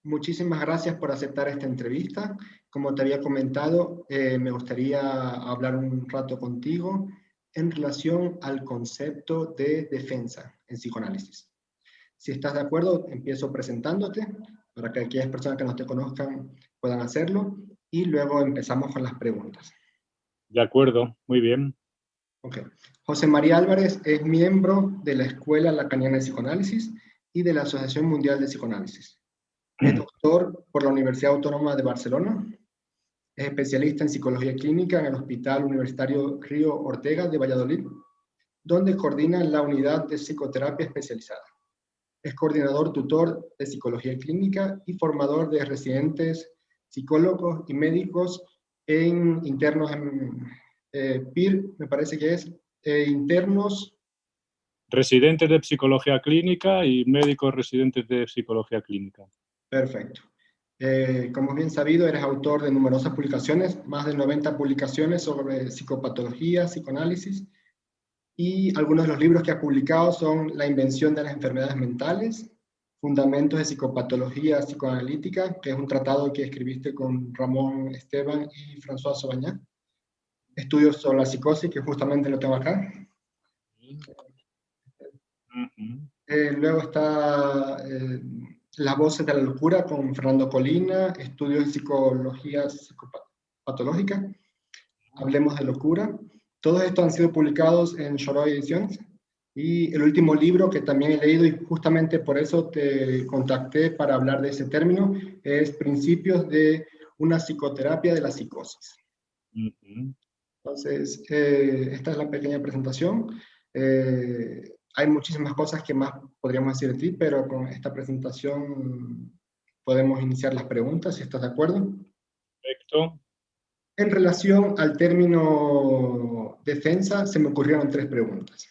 Muchísimas gracias por aceptar esta entrevista. Como te había comentado, me gustaría hablar un rato contigo en relación al concepto de defensa en psicoanálisis. Si estás de acuerdo, empiezo presentándote para que aquellas personas que no te conozcan puedan hacerlo y luego empezamos con las preguntas. De acuerdo, muy bien. Okay. José María Álvarez es miembro de la Escuela Lacaniana de Psicoanálisis y de la Asociación Mundial de Psicoanálisis. Es doctor por la Universidad Autónoma de Barcelona. Es especialista en psicología clínica en el Hospital Universitario Río Ortega de Valladolid, donde coordina la unidad de psicoterapia especializada. Es coordinador tutor de psicología clínica y formador de residentes psicólogos y médicos internos en PIR, me parece que es, internos. Residentes de psicología clínica y médicos residentes de psicología clínica. Perfecto. Como es bien sabido, eres autor de numerosas publicaciones, más de 90 publicaciones sobre psicopatología, psicoanálisis, y algunos de los libros que has publicado son La invención de las enfermedades mentales, Fundamentos de psicopatología psicoanalítica, que es un tratado que escribiste con Ramón Esteban y François Sauvagnat, Estudios sobre la psicosis, que justamente lo tengo acá. Luego está Las voces de la locura con Fernando Colina, Estudios de psicología psicopatológica, Hablemos de locura. Todos estos han sido publicados en Shoroi Ediciones. Y el último libro que también he leído, y justamente por eso te contacté para hablar de ese término, es Principios de una psicoterapia de la psicosis. Entonces, esta es la pequeña presentación. Hay muchísimas cosas que más podríamos decir de ti, pero con esta presentación podemos iniciar las preguntas, si estás de acuerdo. Perfecto. En relación al término defensa, se me ocurrieron 3 preguntas.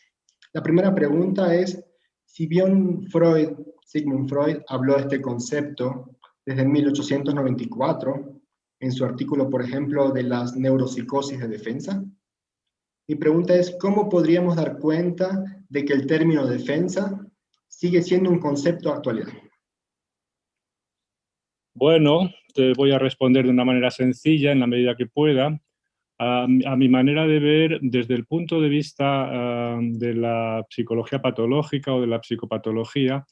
La primera pregunta es, si bien Sigmund Freud habló de este concepto desde 1894, en su artículo, por ejemplo, de las neuropsicosis de defensa, mi pregunta es, ¿cómo podríamos dar cuenta de que el término defensa sigue siendo un concepto de actualidad? Bueno, te voy a responder de una manera sencilla, en la medida que pueda. A mi manera de ver, desde el punto de vista de la psicología patológica o de la psicopatología,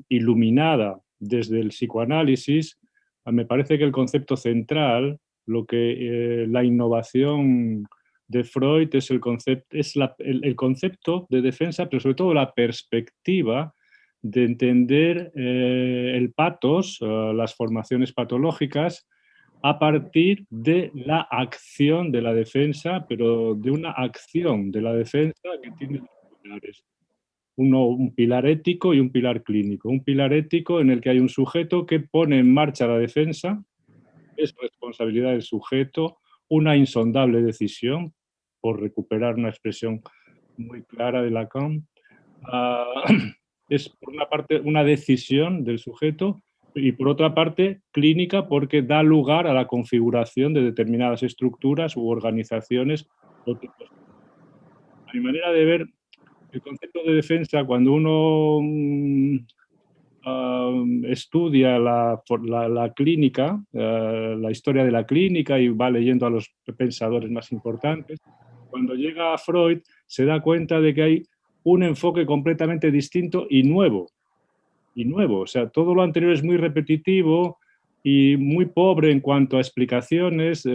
iluminada desde el psicoanálisis, me parece que el concepto central, la innovación de Freud es el concepto de defensa, pero sobre todo la perspectiva de entender el patos, las formaciones patológicas, a partir de la acción de la defensa, pero de una acción de la defensa que tiene dos pilares. Un pilar ético y un pilar clínico. Un pilar ético en el que hay un sujeto que pone en marcha la defensa, es responsabilidad del sujeto, una insondable decisión, por recuperar una expresión muy clara de Lacan. Es por una parte una decisión del sujeto y por otra parte clínica, porque da lugar a la configuración de determinadas estructuras u organizaciones. A mi manera de ver, el concepto de defensa, cuando uno estudia la clínica, la historia de la clínica y va leyendo a los pensadores más importantes, cuando llega a Freud se da cuenta de que hay un enfoque completamente distinto y nuevo. O sea, todo lo anterior es muy repetitivo y muy pobre en cuanto a explicaciones,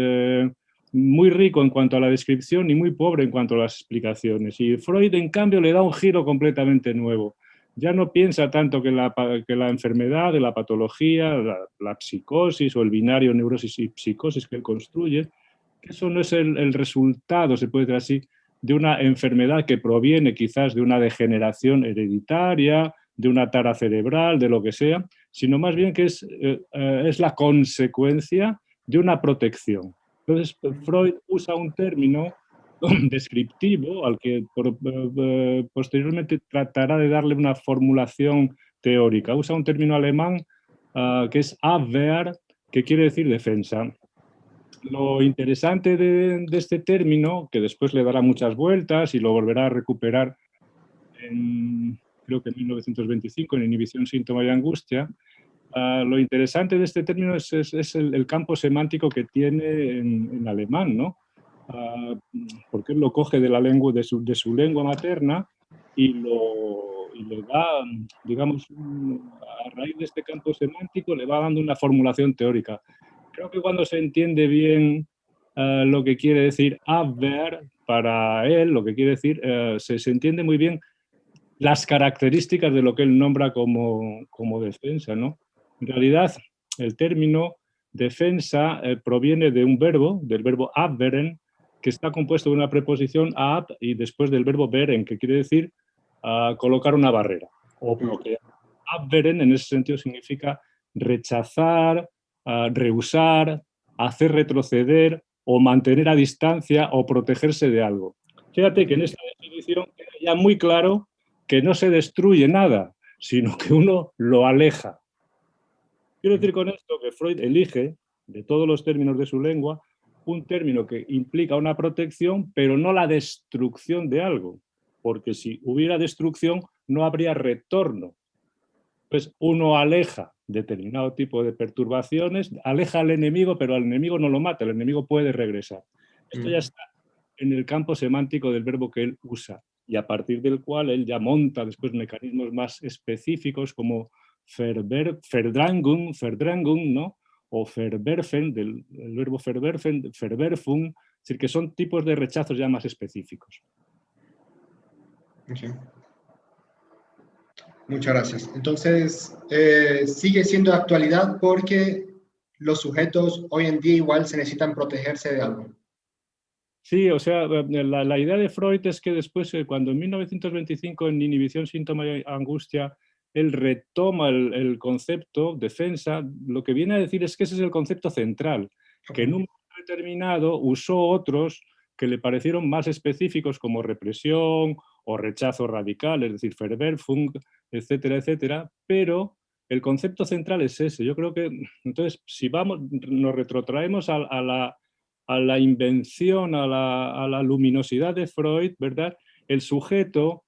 muy rico en cuanto a la descripción y muy pobre en cuanto a las explicaciones. Y Freud, en cambio, le da un giro completamente nuevo. Ya no piensa tanto que la enfermedad, de la patología, la psicosis o el binario neurosis y psicosis que él construye, que eso no es el resultado, se puede decir así, de una enfermedad que proviene quizás de una degeneración hereditaria, de una tara cerebral, de lo que sea, sino más bien que es la consecuencia de una protección. Entonces, Freud usa un término descriptivo al que posteriormente tratará de darle una formulación teórica. Usa un término alemán que es Abwehr, que quiere decir defensa. Lo interesante de este término, que después le dará muchas vueltas y lo volverá a recuperar creo que en 1925, en Inhibición, Síntoma y Angustia, Lo interesante de este término es el campo semántico que tiene en alemán, ¿no? Porque él lo coge de la lengua, de su lengua materna y le da, digamos, a raíz de este campo semántico le va dando una formulación teórica. Creo que cuando se entiende bien lo que quiere decir Abwehr, para él, lo que quiere decir, se entiende muy bien las características de lo que él nombra como defensa, ¿no? En realidad, el término defensa proviene de un verbo, del verbo abwehren, que está compuesto de una preposición ab y después del verbo wehren, que quiere decir colocar una barrera o bloquear. Abwehren en ese sentido significa rechazar, rehusar, hacer retroceder o mantener a distancia o protegerse de algo. Fíjate que en esta definición queda ya muy claro que no se destruye nada, sino que uno lo aleja. Quiero decir con esto que Freud elige, de todos los términos de su lengua, un término que implica una protección, pero no la destrucción de algo, porque si hubiera destrucción no habría retorno. Pues uno aleja determinado tipo de perturbaciones, aleja al enemigo, pero al enemigo no lo mata, el enemigo puede regresar. Esto ya está en el campo semántico del verbo que él usa y a partir del cual él ya monta después mecanismos más específicos como Verdrängung, ¿no? O Verwerfen, del verbo verwerfen, Verwerfung, es decir, que son tipos de rechazos ya más específicos. Okay. Muchas gracias. Entonces, sigue siendo de actualidad porque los sujetos hoy en día igual se necesitan protegerse de algo. Sí, o sea, la idea de Freud es que después, cuando en 1925 en Inhibición, Síntoma y Angustia, él retoma el concepto defensa, lo que viene a decir es que ese es el concepto central, que en un momento determinado usó otros que le parecieron más específicos como represión o rechazo radical, es decir, Verwerfung, etcétera, etcétera, pero el concepto central es ese. Yo creo que, entonces, si nos retrotraemos a la invención, a la luminosidad de Freud, ¿verdad? El sujeto,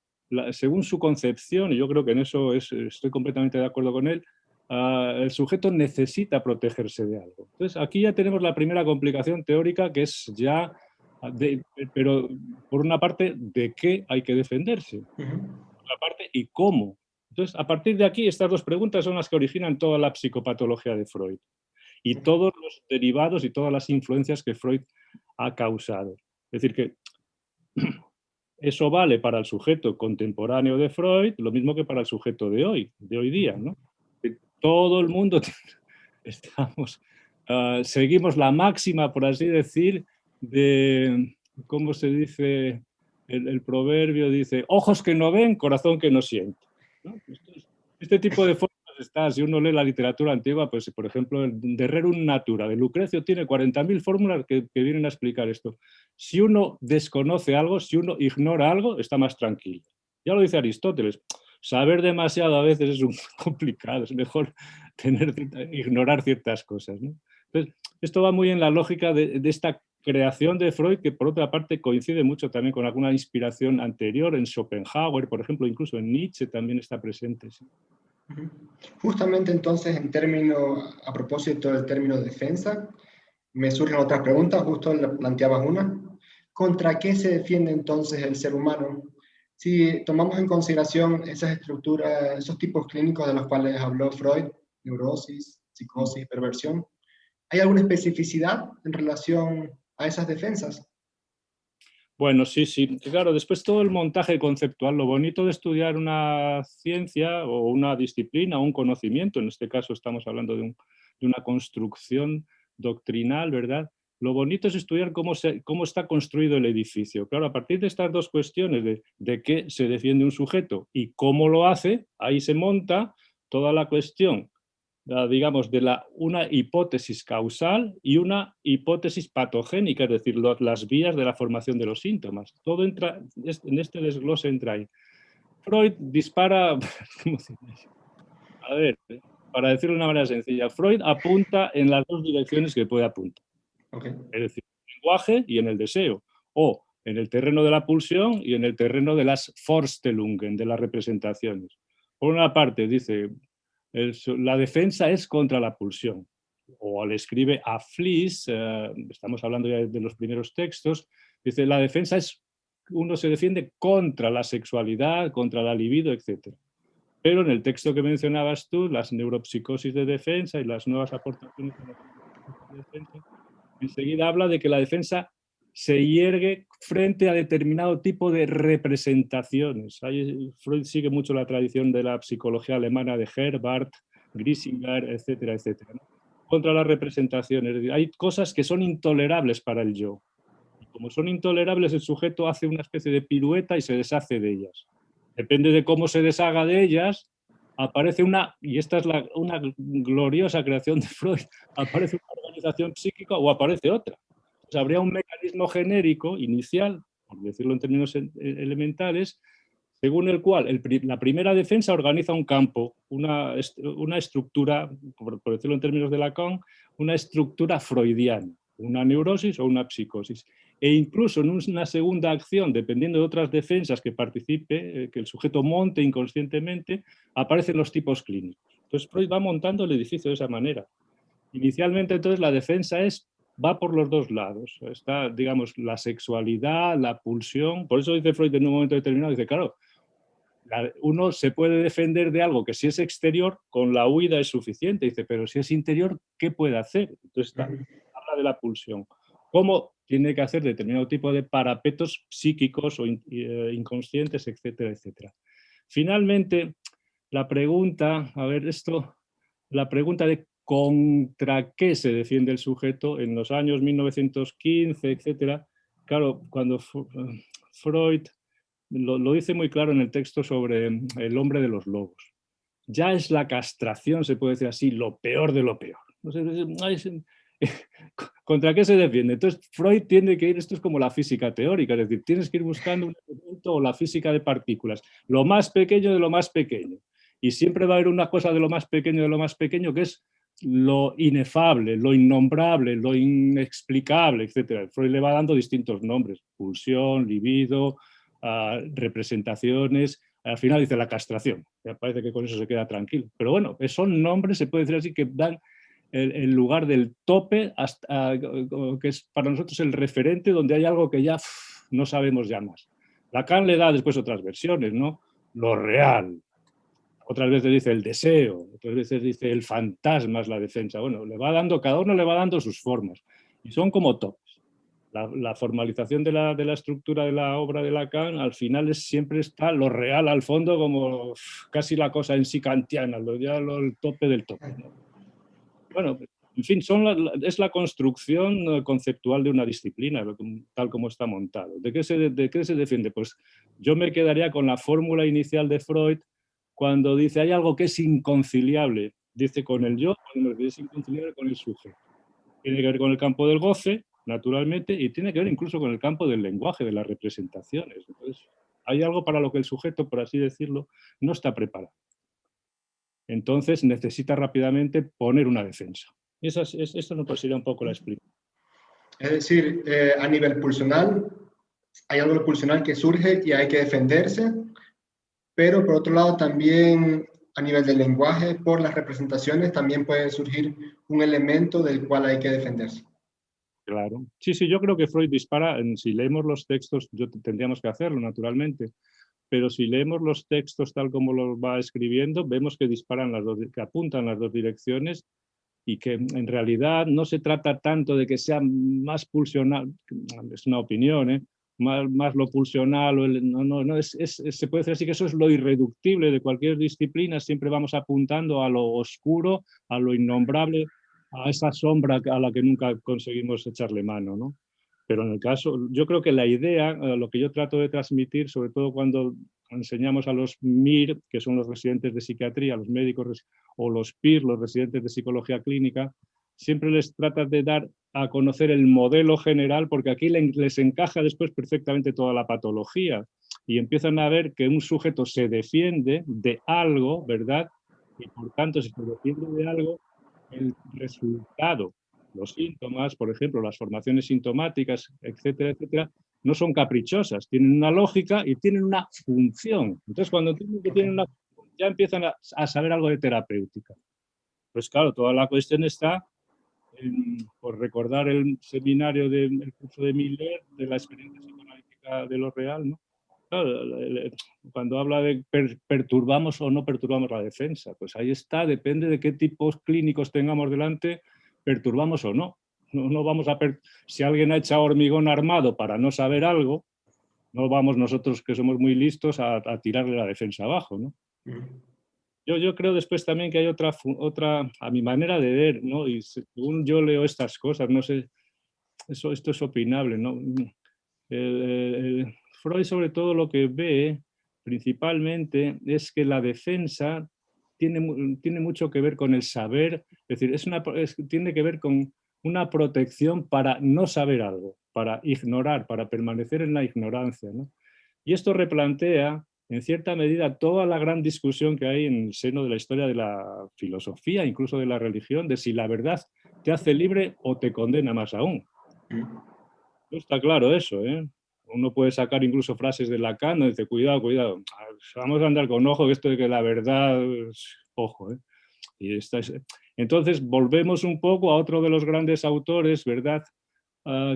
según su concepción, y yo creo que en eso estoy completamente de acuerdo con él, el sujeto necesita protegerse de algo. Entonces, aquí ya tenemos la primera complicación teórica, que es ya, pero por una parte, ¿de qué hay que defenderse? Por otra parte, ¿y cómo? Entonces, a partir de aquí, estas dos preguntas son las que originan toda la psicopatología de Freud y todos los derivados y todas las influencias que Freud ha causado. Es decir, que eso vale para el sujeto contemporáneo de Freud, lo mismo que para el sujeto de hoy día, ¿no? Todo el mundo seguimos la máxima, por así decir, de, ¿cómo se dice? El proverbio dice, ojos que no ven, corazón que no siente, ¿no? Este tipo de formas está, si uno lee la literatura antigua, pues por ejemplo, el de Rerum Natura, de Lucrecio, tiene 40.000 fórmulas que vienen a explicar esto. Si uno desconoce algo, si uno ignora algo, está más tranquilo. Ya lo dice Aristóteles, saber demasiado a veces es un complicado, es mejor ignorar ciertas cosas, ¿no? Entonces, esto va muy en la lógica de esta creación de Freud, que por otra parte coincide mucho también con alguna inspiración anterior en Schopenhauer, por ejemplo, incluso en Nietzsche también está presente. ¿Sí? Justamente entonces, a propósito del término defensa, me surgen otras preguntas, justo planteabas una. ¿Contra qué se defiende entonces el ser humano? Si tomamos en consideración esas estructuras, esos tipos clínicos de los cuales habló Freud, neurosis, psicosis, perversión, ¿hay alguna especificidad en relación a esas defensas? Bueno, sí, sí. Claro, después todo el montaje conceptual, lo bonito de estudiar una ciencia o una disciplina o un conocimiento, en este caso estamos hablando de una construcción doctrinal, ¿verdad? Lo bonito es estudiar cómo está construido el edificio. Claro, a partir de estas dos cuestiones de qué se defiende un sujeto y cómo lo hace, ahí se monta toda la cuestión, digamos, de una hipótesis causal y una hipótesis patogénica, es decir, las vías de la formación de los síntomas. Todo entra, en este desglose entra ahí. Freud dispara, a ver, para decirlo de una manera sencilla, Freud apunta en las dos direcciones que puede apuntar. Okay. Es decir, en el lenguaje y en el deseo, o en el terreno de la pulsión y en el terreno de las Vorstellungen, de las representaciones. Por una parte, dice, La defensa es contra la pulsión. O le escribe a Fliess, estamos hablando ya de los primeros textos, dice, la defensa es, uno se defiende contra la sexualidad, contra la libido, etc. Pero en el texto que mencionabas tú, las neuropsicosis de defensa y las nuevas aportaciones de la defensa, enseguida habla de que la defensa se hiergue frente a determinado tipo de representaciones. Freud sigue mucho la tradición de la psicología alemana de Herbart, Grisinger, etcétera, etcétera, ¿no? Contra las representaciones. Hay cosas que son intolerables para el yo. Y como son intolerables, el sujeto hace una especie de pirueta y se deshace de ellas. Depende de cómo se deshaga de ellas, aparece y esta es una gloriosa creación de Freud, aparece una organización psíquica o aparece otra. O sea, habría un mecanismo genérico inicial, por decirlo en términos elementales, según el cual la primera defensa organiza un campo, una estructura, por decirlo en términos de Lacan, una estructura freudiana, una neurosis o una psicosis. E incluso en una segunda acción, dependiendo de otras defensas que participe, que el sujeto monte inconscientemente, aparecen los tipos clínicos. Entonces Freud va montando el edificio de esa manera. Inicialmente, entonces, la defensa va por los dos lados. Está, digamos, la sexualidad, la pulsión. Por eso dice Freud en un momento determinado, dice, claro, uno se puede defender de algo que si es exterior, con la huida es suficiente. Dice, pero si es interior, ¿qué puede hacer? Entonces habla de la pulsión. ¿Cómo tiene que hacer determinado tipo de parapetos psíquicos o inconscientes, etcétera, etcétera? Finalmente, la pregunta, la pregunta de contra qué se defiende el sujeto en los años 1915, etcétera. Claro, cuando Freud lo dice muy claro en el texto sobre el hombre de los lobos. Ya es la castración, se puede decir así, lo peor de lo peor. ¿Contra qué se defiende? Entonces, Freud tiene que ir, esto es como la física teórica, es decir, tienes que ir buscando un elemento o la física de partículas, lo más pequeño de lo más pequeño. Y siempre va a haber una cosa de lo más pequeño que es lo inefable, lo innombrable, lo inexplicable, etc. Freud le va dando distintos nombres, pulsión, libido, representaciones, al final dice la castración. Me parece que con eso se queda tranquilo. Pero bueno, son nombres, se puede decir así, que dan el lugar del tope, hasta, que es para nosotros el referente, donde hay algo que ya no sabemos ya más. Lacan le da después otras versiones, ¿no? Lo real. Otras veces dice el deseo, otras veces dice el fantasma es la defensa. Bueno, cada uno le va dando sus formas. Y son como topes. La formalización de la estructura de la obra de Lacan, al final siempre está lo real al fondo, como casi la cosa en sí kantiana, el tope del tope, ¿no? Bueno, en fin, es la construcción conceptual de una disciplina, tal como está montado. ¿De qué se defiende? Pues yo me quedaría con la fórmula inicial de Freud cuando dice hay algo que es inconciliable, dice con el yo, es inconciliable con el sujeto. Tiene que ver con el campo del goce, naturalmente, y tiene que ver incluso con el campo del lenguaje, de las representaciones. Entonces, hay algo para lo que el sujeto, por así decirlo, no está preparado. Entonces necesita rápidamente poner una defensa. Esto no sería un poco la explicación. Es decir, a nivel pulsional, hay algo pulsional que surge y hay que defenderse, pero por otro lado también a nivel del lenguaje, por las representaciones, también puede surgir un elemento del cual hay que defenderse. Claro. Sí, yo creo que Freud dispara, si leemos los textos, tendríamos que hacerlo naturalmente, pero si leemos los textos tal como los va escribiendo, vemos que que apuntan las dos direcciones y que en realidad no se trata tanto de que sea más pulsional, es una opinión, más lo pulsional, se puede decir así que eso es lo irreductible de cualquier disciplina, siempre vamos apuntando a lo oscuro, a lo innombrable, a esa sombra a la que nunca conseguimos echarle mano, ¿no? Pero en el caso, yo creo que la idea, lo que yo trato de transmitir, sobre todo cuando enseñamos a los MIR, que son los residentes de psiquiatría, los médicos, o los PIR, los residentes de psicología clínica, siempre les trata de dar a conocer el modelo general, porque aquí les encaja después perfectamente toda la patología y empiezan a ver que un sujeto se defiende de algo, ¿verdad? Y por tanto, si se defiende de algo, el resultado, los síntomas, por ejemplo, las formaciones sintomáticas, etcétera, etcétera, no son caprichosas, tienen una lógica y tienen una función. Entonces, cuando entienden que tienen una función, ya empiezan a saber algo de terapéutica. Pues claro, toda la cuestión está por recordar el seminario del curso de Miller, de la experiencia psicoanalítica de lo real, ¿no? Claro, cuando habla de perturbamos o no perturbamos la defensa, pues ahí está, depende de qué tipos clínicos tengamos delante, perturbamos o no. No vamos a si alguien ha echado hormigón armado para no saber algo, no vamos nosotros, que somos muy listos, a tirarle la defensa abajo, ¿no? Yo creo después también que hay otra, a mi manera de ver, ¿no? Y según yo leo estas cosas, no sé, esto es opinable, ¿no? Freud sobre todo lo que ve principalmente es que la defensa tiene mucho que ver con el saber, es decir, tiene que ver con una protección para no saber algo, para ignorar, para permanecer en la ignorancia, ¿no? Y esto replantea en cierta medida toda la gran discusión que hay en el seno de la historia de la filosofía, incluso de la religión, de si la verdad te hace libre o te condena más aún. No está claro eso, ¿eh? Uno puede sacar incluso frases de Lacan, y dice, cuidado, cuidado, vamos a andar con ojo, que esto de que la verdad, ojo, ¿eh? Y entonces volvemos un poco a otro de los grandes autores, ¿verdad?,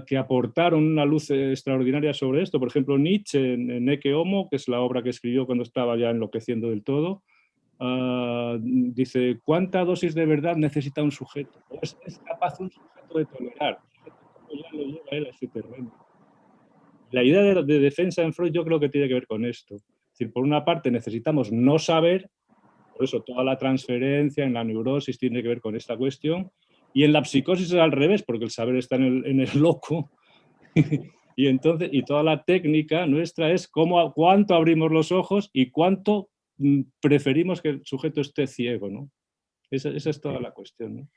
que aportaron una luz extraordinaria sobre esto. Por ejemplo, Nietzsche en Ecce Homo, que es la obra que escribió cuando estaba ya enloqueciendo del todo, dice, ¿cuánta dosis de verdad necesita un sujeto? ¿Es capaz un sujeto de tolerar? ¿Cómo ya lo lleva él a ese terreno? La idea de defensa en Freud yo creo que tiene que ver con esto. Es decir, por una parte necesitamos no saber, por eso toda la transferencia en la neurosis tiene que ver con esta cuestión, y en la psicosis es al revés, porque el saber está en el loco, y entonces, y toda la técnica nuestra es cuánto abrimos los ojos y cuánto preferimos que el sujeto esté ciego, ¿no? Esa es toda la cuestión, ¿no?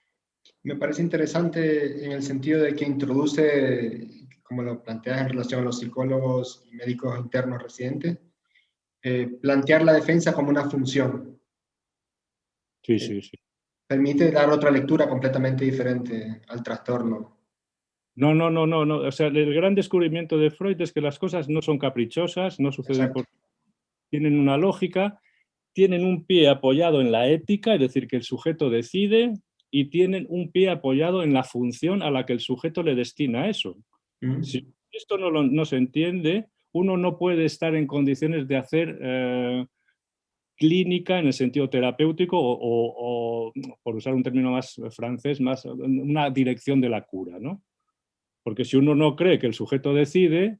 Me parece interesante en el sentido de que introduce, como lo planteas en relación a los psicólogos y médicos internos residentes, plantear la defensa como una función. Sí, sí, sí. Permite dar otra lectura completamente diferente al trastorno. No. O sea, el gran descubrimiento de Freud es que las cosas no son caprichosas, no suceden porque tienen una lógica, tienen un pie apoyado en la ética, es decir, que el sujeto decide, y tienen un pie apoyado en la función a la que el sujeto le destina eso. Si esto no se entiende, uno no puede estar en condiciones de hacer clínica en el sentido terapéutico o, por usar un término más francés, más una dirección de la cura, ¿no? Porque si uno no cree que el sujeto decide,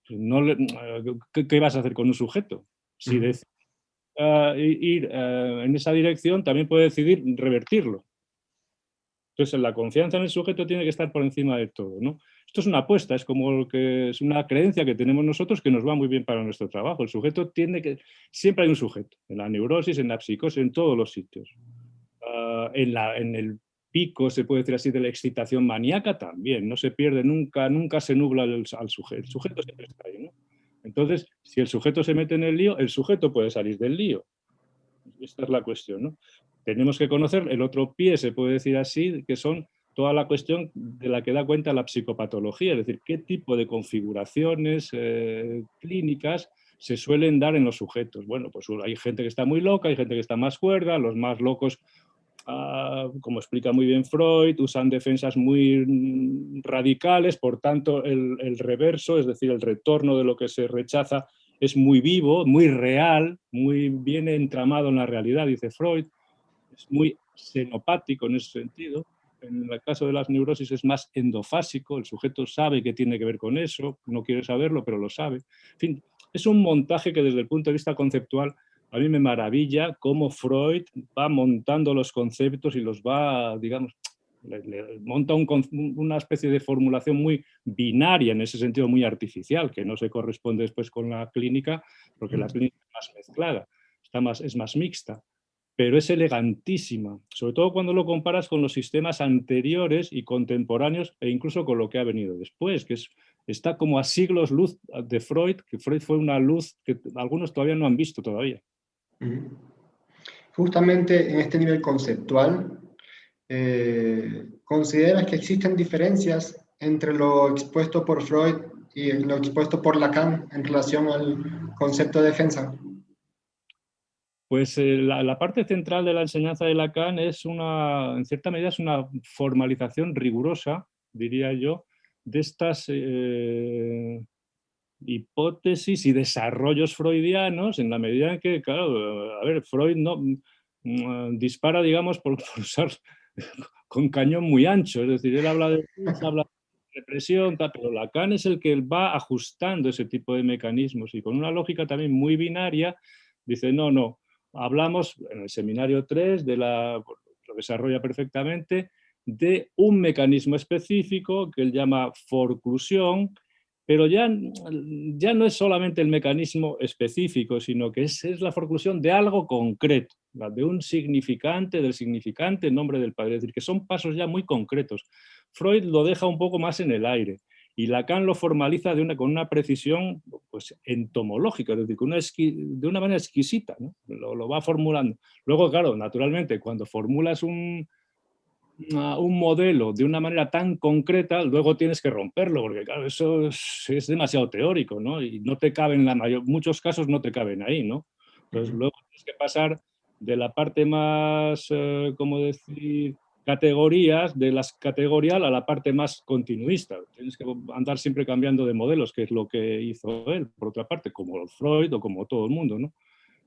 ¿qué vas a hacer con un sujeto? Si decide ir en esa dirección, también puede decidir revertirlo. Entonces, la confianza en el sujeto tiene que estar por encima de todo, ¿no? Esto es una apuesta, es como que es una creencia que tenemos nosotros que nos va muy bien para nuestro trabajo. El sujeto siempre hay un sujeto, en la neurosis, en la psicosis, en todos los sitios. En el pico, se puede decir así, de la excitación maníaca también, no se pierde nunca se nubla al sujeto, el sujeto siempre está ahí, ¿no? Entonces, si el sujeto se mete en el lío, el sujeto puede salir del lío. Esta es la cuestión, ¿no? Tenemos que conocer el otro pie, se puede decir así, que son toda la cuestión de la que da cuenta la psicopatología, es decir, qué tipo de configuraciones clínicas se suelen dar en los sujetos. Bueno, pues hay gente que está muy loca, hay gente que está más cuerda, los más locos, como explica muy bien Freud, usan defensas muy radicales, por tanto el reverso, es decir, el retorno de lo que se rechaza, es muy vivo, muy real, muy bien entramado en la realidad, dice Freud, es muy xenopático en ese sentido. En el caso de las neurosis es más endofásico, el sujeto sabe que tiene que ver con eso, no quiere saberlo, pero lo sabe. En fin, es un montaje que desde el punto de vista conceptual a mí me maravilla cómo Freud va montando los conceptos y los va, digamos, le monta una especie de formulación muy binaria, en ese sentido muy artificial, que no se corresponde después con la clínica, porque la clínica es más mezclada, es más mixta, pero es elegantísima, sobre todo cuando lo comparas con los sistemas anteriores y contemporáneos e incluso con lo que ha venido después, que está como a siglos luz de Freud, que Freud fue una luz que algunos todavía no han visto todavía. Justamente en este nivel conceptual, ¿consideras que existen diferencias entre lo expuesto por Freud y lo expuesto por Lacan en relación al concepto de defensa? Pues la parte central de la enseñanza de Lacan es en cierta medida, es una formalización rigurosa, diría yo, de estas hipótesis y desarrollos freudianos, en la medida en que, claro, a ver, Freud no dispara, digamos, por usar con cañón muy ancho, es decir, él habla de habla de represión, tal, pero Lacan es el que va ajustando ese tipo de mecanismos y con una lógica también muy binaria, dice, no, no, hablamos en el seminario 3 lo desarrolla perfectamente, de un mecanismo específico que él llama forclusión, pero ya no es solamente el mecanismo específico, sino que es la forclusión de algo concreto, de un significante, del significante en nombre del Padre. Es decir, que son pasos ya muy concretos. Freud lo deja un poco más en el aire y Lacan lo formaliza con una precisión pues, entomológica, es decir, de una manera exquisita, ¿no? Lo va formulando. Luego, claro, naturalmente, cuando formulas un modelo de una manera tan concreta, luego tienes que romperlo, porque claro, eso es demasiado teórico, ¿no? Y no te caben, muchos casos no te caben ahí, ¿no? Entonces luego tienes que pasar de la parte más, ¿cómo decir?, categorías, de las categorial a la parte más continuista. Tienes que andar siempre cambiando de modelos, que es lo que hizo él, por otra parte, como Freud o como todo el mundo, ¿no?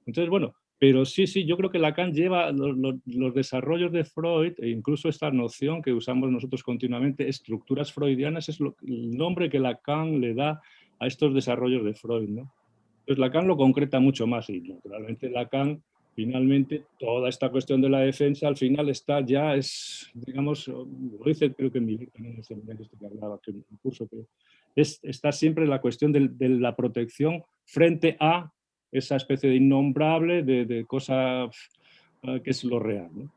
Entonces, bueno, pero sí, sí, yo creo que Lacan lleva los desarrollos de Freud e incluso esta noción que usamos nosotros continuamente, estructuras freudianas, es el nombre que Lacan le da a estos desarrollos de Freud, ¿no? Entonces Lacan lo concreta mucho más y naturalmente Lacan, finalmente, toda esta cuestión de la defensa al final digamos, lo dice creo que en mi libro también en el seminario que hablaba, que en el curso, pero está siempre la cuestión de la protección frente a esa especie de innombrable de cosa que es lo real, ¿no?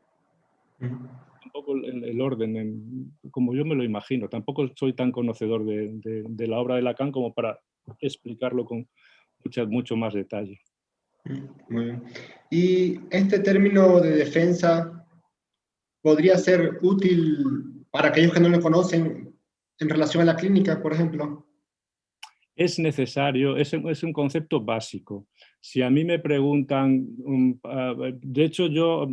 Un poco el orden, como yo me lo imagino. Tampoco soy tan conocedor de la obra de Lacan como para explicarlo con mucho más detalle. Muy bien. Y este término de defensa podría ser útil para aquellos que no lo conocen en relación a la clínica, por ejemplo. Es necesario, es un concepto básico. Si a mí me preguntan, de hecho yo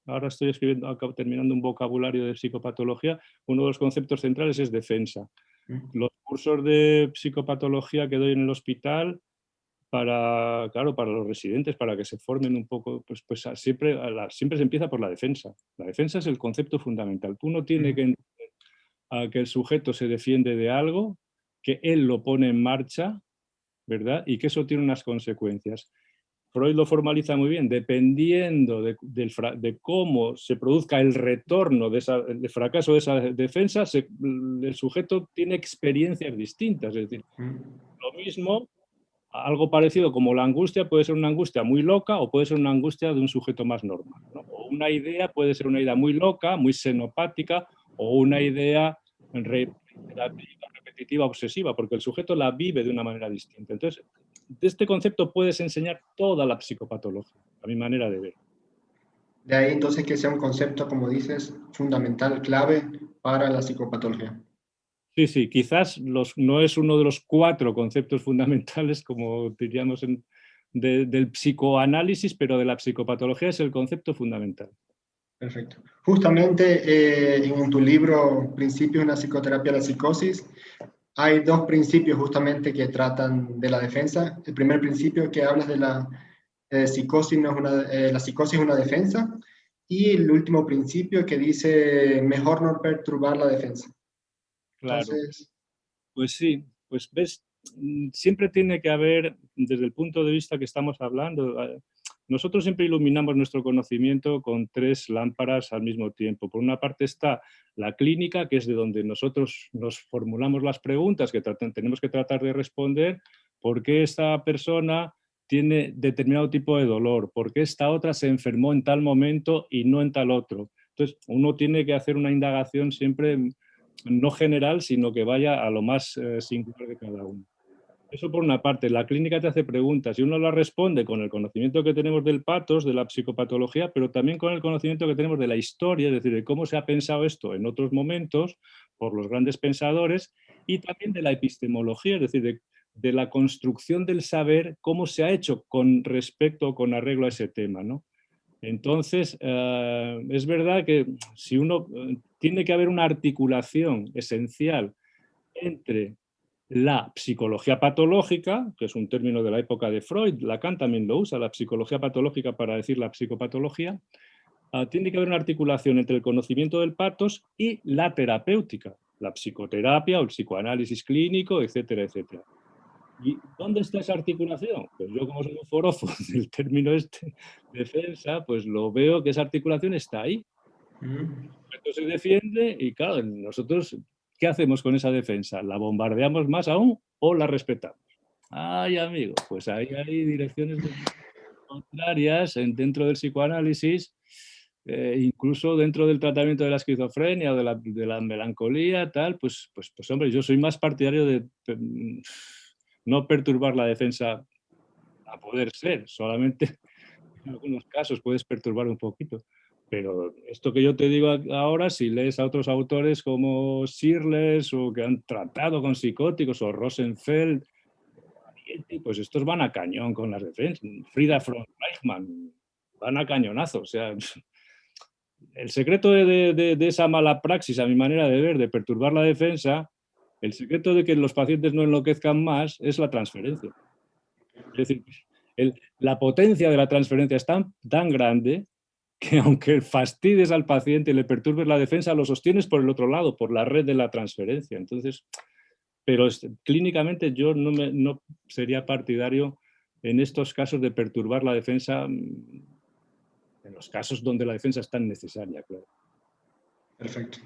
ahora estoy terminando un vocabulario de psicopatología, uno de los conceptos centrales es defensa. Los cursos de psicopatología que doy en el hospital, claro, para los residentes, para que se formen un poco, pues siempre se empieza por la defensa. La defensa es el concepto fundamental. Uno tiene que entender que el sujeto se defiende de algo, que él lo pone en marcha, ¿verdad? Y que eso tiene unas consecuencias. Freud lo formaliza muy bien, dependiendo de cómo se produzca el retorno del fracaso de esa defensa, el sujeto tiene experiencias distintas. Es decir, lo mismo, algo parecido como la angustia puede ser una angustia muy loca o puede ser una angustia de un sujeto más normal, ¿no? O una idea puede ser una idea muy loca, muy xenopática, o una idea reiterativa, repetitiva, obsesiva, porque el sujeto la vive de una manera distinta. Entonces, de este concepto puedes enseñar toda la psicopatología, a mi manera de ver. De ahí entonces que sea un concepto, como dices, fundamental, clave para la psicopatología. Sí, sí, quizás no es uno de los 4 conceptos fundamentales, como diríamos del psicoanálisis, pero de la psicopatología es el concepto fundamental. Perfecto. Justamente en tu libro Principios de una psicoterapia de la psicosis, hay 2 principios justamente que tratan de la defensa. El primer principio que hablas de la psicosis, la psicosis es una defensa, y el último principio que dice mejor no perturbar la defensa. Claro, Entonces, pues sí, pues ves, siempre tiene que haber, desde el punto de vista que estamos hablando, nosotros siempre iluminamos nuestro conocimiento con 3 lámparas al mismo tiempo. Por una parte está la clínica, que es de donde nosotros nos formulamos las preguntas que tenemos que tratar de responder. ¿Por qué esta persona tiene determinado tipo de dolor? ¿Por qué esta otra se enfermó en tal momento y no en tal otro? Entonces, uno tiene que hacer una indagación siempre no general, sino que vaya a lo más singular de cada uno. Eso por una parte, la clínica te hace preguntas y uno las responde con el conocimiento que tenemos del patos, de la psicopatología, pero también con el conocimiento que tenemos de la historia, es decir, de cómo se ha pensado esto en otros momentos por los grandes pensadores y también de la epistemología, es decir, de la construcción del saber, cómo se ha hecho con respecto o con arreglo a ese tema, ¿no? Entonces, es verdad que si uno tiene que haber una articulación esencial entre la psicología patológica, que es un término de la época de Freud, Lacan también lo usa, la psicología patológica para decir la psicopatología, tiene que haber una articulación entre el conocimiento del patos y la terapéutica, la psicoterapia o el psicoanálisis clínico, etcétera, etcétera. ¿Y dónde está esa articulación? Pues yo, como soy un forofo del término defensa, pues lo veo que esa articulación está ahí. Esto se defiende y claro, nosotros, ¿qué hacemos con esa defensa? ¿La bombardeamos más aún o la respetamos? Ay, amigo, pues ahí hay direcciones contrarias dentro del psicoanálisis, incluso dentro del tratamiento de la esquizofrenia o de la melancolía, tal, pues hombre, yo soy más partidario de no perturbar la defensa a poder ser, solamente en algunos casos puedes perturbar un poquito. Pero esto que yo te digo ahora, si lees a otros autores como Searles o que han tratado con psicóticos o Rosenfeld, pues estos van a cañón con las defensas. Frida von Reichmann, van a cañonazo. O sea, el secreto de esa mala praxis, a mi manera de ver, de perturbar la defensa, el secreto de que los pacientes no enloquezcan más es la transferencia. Es decir, la potencia de la transferencia es tan grande que aunque fastidies al paciente y le perturbes la defensa, lo sostienes por el otro lado, por la red de la transferencia. Entonces, pero clínicamente yo no sería partidario en estos casos de perturbar la defensa, en los casos donde la defensa es tan necesaria, claro. Perfecto.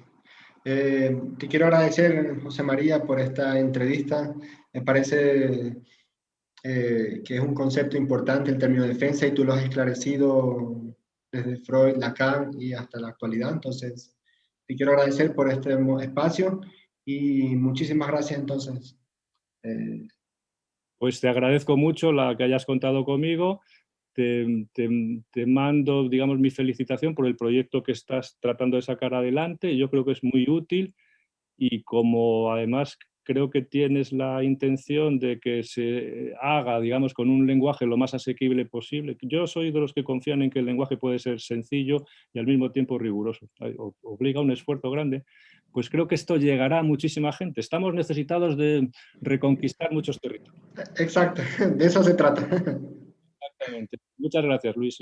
Te quiero agradecer, José María, por esta entrevista. Me parece que es un concepto importante el término defensa y tú lo has esclarecido desde Freud, Lacan y hasta la actualidad. Entonces, te quiero agradecer por este espacio y muchísimas gracias entonces. Pues te agradezco mucho que hayas contado conmigo. Te mando, digamos, mi felicitación por el proyecto que estás tratando de sacar adelante. Yo creo que es muy útil y como además creo que tienes la intención de que se haga, digamos, con un lenguaje lo más asequible posible. Yo soy de los que confían en que el lenguaje puede ser sencillo y al mismo tiempo riguroso. Obliga a un esfuerzo grande. Pues creo que esto llegará a muchísima gente. Estamos necesitados de reconquistar muchos territorios. Exacto, de eso se trata. Exactamente. Muchas gracias, Luis.